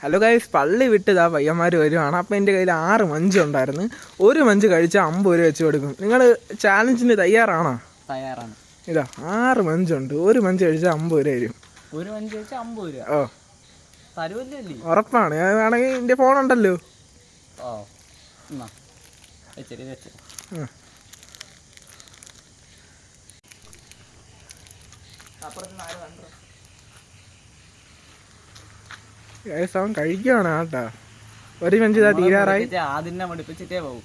Hello guys, പള്ളി വിട്ടതാ പയ്യന്മാർ വരുവാണ്. അപ്പോൾ എൻ്റെ കയ്യിൽ 6 മഞ്ച് ഉണ്ടായിരുന്നു. ഒരു മഞ്ച് കഴിച്ചാൽ 50 രൂപ വെച്ച് കൊടുക്കും. നിങ്ങൾ ചാലഞ്ചിന് തയ്യാറാണോ? തയ്യാറാണ്. ഇതാ 6 മഞ്ചുണ്ട്. ഒരു മഞ്ച് കഴിച്ചാൽ 50 രൂപ വരും. ഒരു മഞ്ച് കഴിച്ചാൽ 50 രൂപ? ഓ, തരുമല്ലേ? ഉറപ്പാണ്. വേണമെങ്കിൽ എൻ്റെ ഫോണുണ്ടല്ലോ. ഓ, എന്നാ വെച്ചേരി വെച്ച്. അവൻ കഴിക്കുകയാണ് കേട്ടാ. ഒരു മഞ്ച് ഇതാ തീരാറായി. ആദ്യം മടുപ്പിച്ചിട്ടേ പോകും.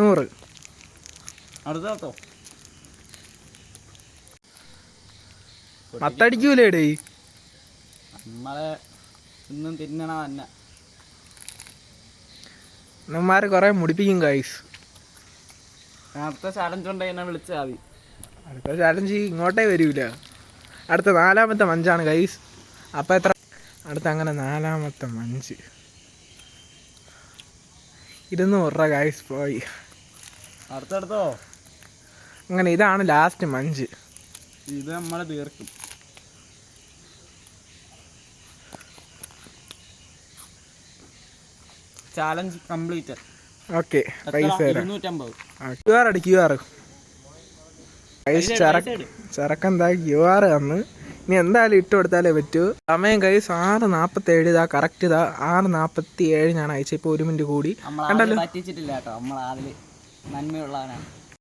100. അടുത്തോ മത്തടിക്കൂലേടേ. നമ്മളെ ഇന്നും തിന്നണ തന്നെ. നമ്മമാര് കുറെ മുടിപ്പിക്കും ഗൈസ്. അടുത്ത ചാലഞ്ച് കൊണ്ട് എന്നെ വിളിച്ചാൽ മതി. അടുത്ത ചാലഞ്ച് ഇങ്ങോട്ടേ വരൂല. അടുത്ത 4ാമത്തെ മഞ്ചാണ് ഗൈസ്. അപ്പം എത്ര? അടുത്ത അങ്ങനെ 4ാമത്തെ മഞ്ച് 200 രൂപ ഗൈസ് പോയി. അടുത്തടുത്തോ? അങ്ങനെ ഇതാണ് ലാസ്റ്റ് മഞ്ച്. ഇത് നമ്മൾ തീർക്കും. Challenge complete. ഓക്കെ, പൈസ തരാം. 250. QR അടി. QR ചെറുക്കെന്താ QR തന്ന്. ഇനി എന്തായാലും ഇട്ട് കൊടുത്താലേ പറ്റൂ. സമയം കൈസ് 6:47. ഇതാ കറക്റ്റ്. ഇതാ 6:47 ഞാൻ അയച്ച. ഇപ്പോൾ 1 മിനിറ്റ് കൂടി. നമ്മൾ പറ്റിച്ചിട്ടില്ല കേട്ടോ. നമ്മൾ അതിൽ നന്മയുള്ളവനാണ്.